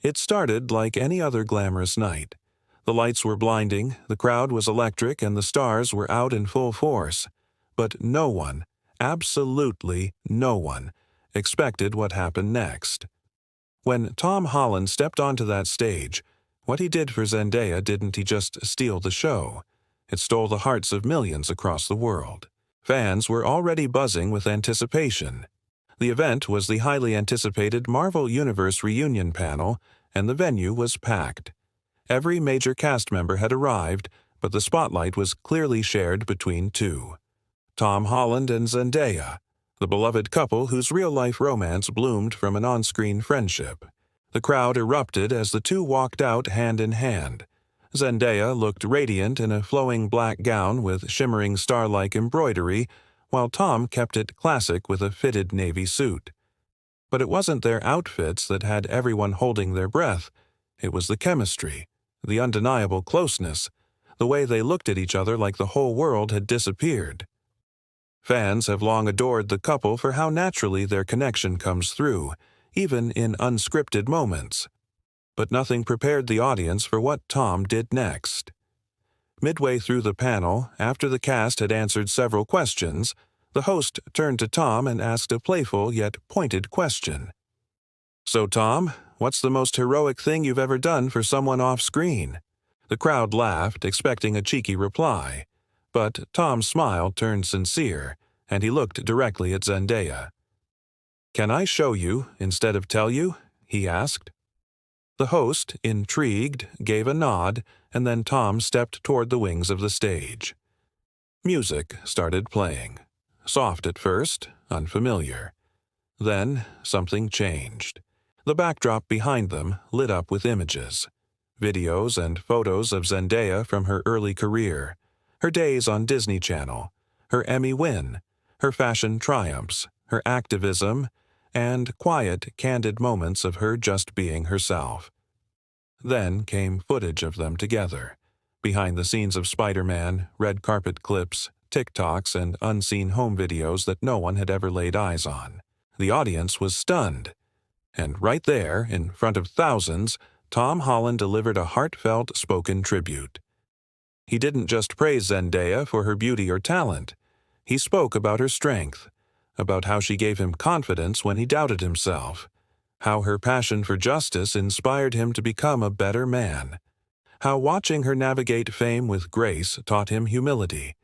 It started like any other glamorous night. The lights were blinding, the crowd was electric, and the stars were out in full force. But no one, absolutely no one, expected what happened next. When Tom Holland stepped onto that stage, what he did for Zendaya didn't he just steal the show? It stole the hearts of millions across the world. Fans were already buzzing with anticipation. The event was the highly anticipated Marvel Universe reunion panel, and the venue was packed. Every major cast member had arrived, but the spotlight was clearly shared between two: Tom Holland and Zendaya, the beloved couple whose real-life romance bloomed from an on-screen friendship. The crowd erupted as the two walked out hand in hand. Zendaya looked radiant in a flowing black gown with shimmering star-like embroidery, while Tom kept it classic with a fitted navy suit. But it wasn't their outfits that had everyone holding their breath. It was the chemistry, the undeniable closeness, the way they looked at each other like the whole world had disappeared. Fans have long adored the couple for how naturally their connection comes through, even in unscripted moments. But nothing prepared the audience for what Tom did next. Midway through the panel, after the cast had answered several questions, the host turned to Tom and asked a playful yet pointed question. "So, Tom, what's the most heroic thing you've ever done for someone off-screen?" The crowd laughed, expecting a cheeky reply. But Tom's smile turned sincere, and he looked directly at Zendaya. "Can I show you instead of tell you?" he asked. The host, intrigued, gave a nod, and then Tom stepped toward the wings of the stage. Music started playing. Soft at first, unfamiliar. Then something changed. The backdrop behind them lit up with images. Videos and photos of Zendaya from her early career, her days on Disney Channel, her Emmy win, her fashion triumphs, her activism, and quiet, candid moments of her just being herself. Then came footage of them together, behind the scenes of Spider-Man, red carpet clips, TikToks, and unseen home videos that no one had ever laid eyes on. The audience was stunned. And right there, in front of thousands, Tom Holland delivered a heartfelt spoken tribute. He didn't just praise Zendaya for her beauty or talent. He spoke about her strength, about how she gave him confidence when he doubted himself, how her passion for justice inspired him to become a better man, how watching her navigate fame with grace taught him humility.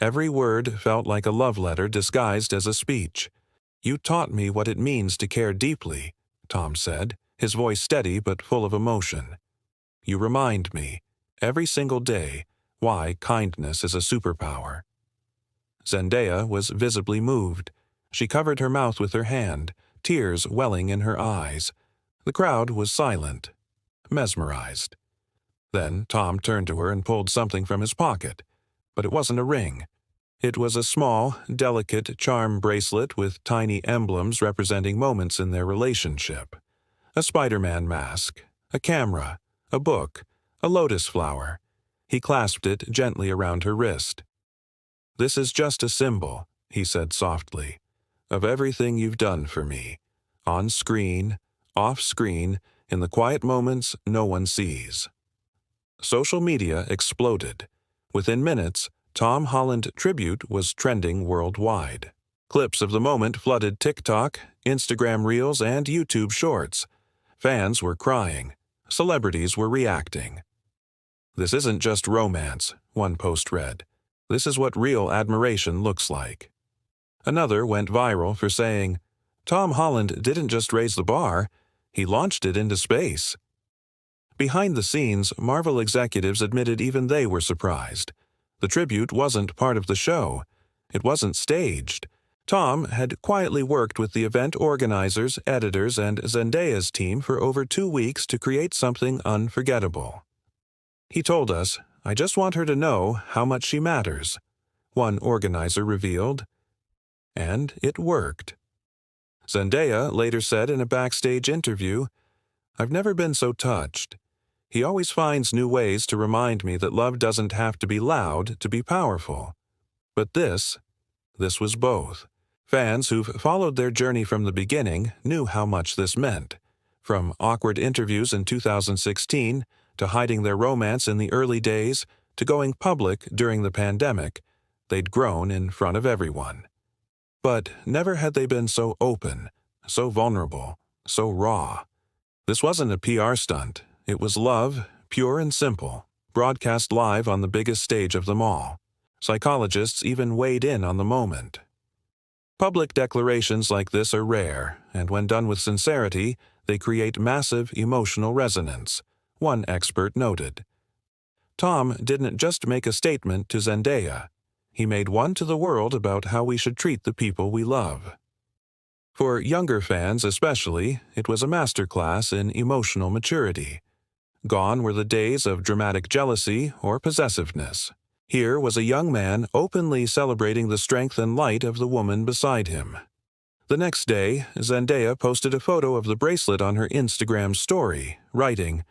Every word felt like a love letter disguised as a speech. "You taught me what it means to care deeply," Tom said, his voice steady but full of emotion. "You remind me, every single day, why kindness is a superpower." Zendaya was visibly moved. She covered her mouth with her hand, tears welling in her eyes. The crowd was silent, mesmerized. Then Tom turned to her and pulled something from his pocket. But it wasn't a ring. It was a small, delicate charm bracelet with tiny emblems representing moments in their relationship. A Spider-Man mask, a camera, a book, a lotus flower. He clasped it gently around her wrist. "This is just a symbol," he said softly, "of everything you've done for me, on screen, off screen, in the quiet moments no one sees." Social media exploded. Within minutes, Tom Holland tribute was trending worldwide. Clips of the moment flooded TikTok, Instagram Reels, and YouTube Shorts. Fans were crying. Celebrities were reacting. "This isn't just romance," one post read. "This is what real admiration looks like." Another went viral for saying, "Tom Holland didn't just raise the bar, he launched it into space." Behind the scenes, Marvel executives admitted even they were surprised. The tribute wasn't part of the show. It wasn't staged. Tom had quietly worked with the event organizers, editors, and Zendaya's team for over 2 weeks to create something unforgettable. "He told us, 'I just want her to know how much she matters,'" one organizer revealed. And it worked. Zendaya later said in a backstage interview, "I've never been so touched. He always finds new ways to remind me that love doesn't have to be loud to be powerful." But this was both. Fans who've followed their journey from the beginning knew how much this meant. From awkward interviews in 2016, to hiding their romance in the early days, to going public during the pandemic, they'd grown in front of everyone. But never had they been so open, so vulnerable, so raw. This wasn't a PR stunt. It was love, pure and simple, broadcast live on the biggest stage of them all. Psychologists even weighed in on the moment. Public declarations like this are rare, and when done with sincerity, they create massive emotional resonance, one expert noted. Tom didn't just make a statement to Zendaya. He made one to the world about how we should treat the people we love. For younger fans especially, it was a masterclass in emotional maturity. Gone were the days of dramatic jealousy or possessiveness. Here was a young man openly celebrating the strength and light of the woman beside him. The next day, Zendaya posted a photo of the bracelet on her Instagram story, writing,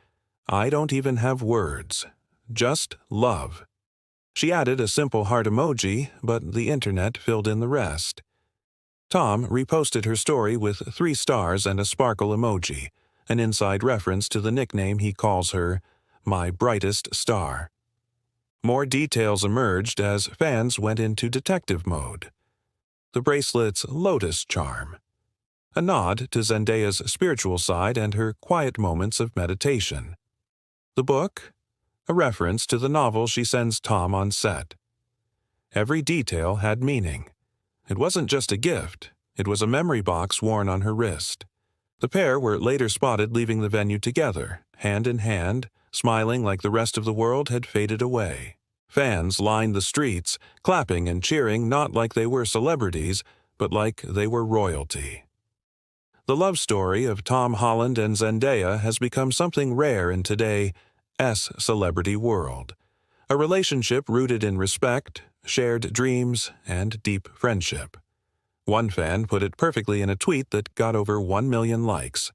"I don't even have words. Just love." She added a simple heart emoji, but the internet filled in the rest. Tom reposted her story with 3 stars and a sparkle emoji, an inside reference to the nickname he calls her, "My brightest star." More details emerged as fans went into detective mode. The bracelet's lotus charm, a nod to Zendaya's spiritual side and her quiet moments of meditation. The book, a reference to the novel she sends Tom on set. Every detail had meaning. It wasn't just a gift, it was a memory box worn on her wrist. The pair were later spotted leaving the venue together, hand in hand, smiling like the rest of the world had faded away. Fans lined the streets, clapping and cheering not like they were celebrities, but like they were royalty. The love story of Tom Holland and Zendaya has become something rare in today's celebrity world. A relationship rooted in respect, shared dreams, and deep friendship. One fan put it perfectly in a tweet that got over 1 million likes.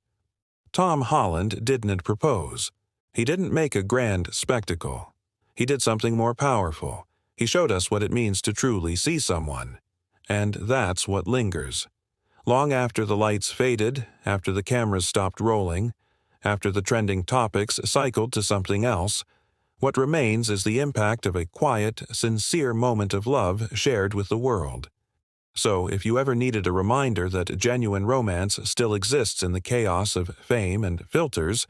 Tom Holland didn't propose. He didn't make a grand spectacle. He did something more powerful. He showed us what it means to truly see someone. And that's what lingers. Long after the lights faded, after the cameras stopped rolling, after the trending topics cycled to something else, what remains is the impact of a quiet, sincere moment of love shared with the world. So if you ever needed a reminder that genuine romance still exists in the chaos of fame and filters,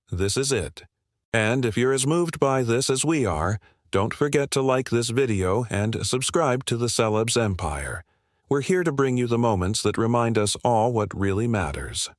this is it. And if you're as moved by this as we are, don't forget to like this video and subscribe to the Celebs Empire. We're here to bring you the moments that remind us all what really matters.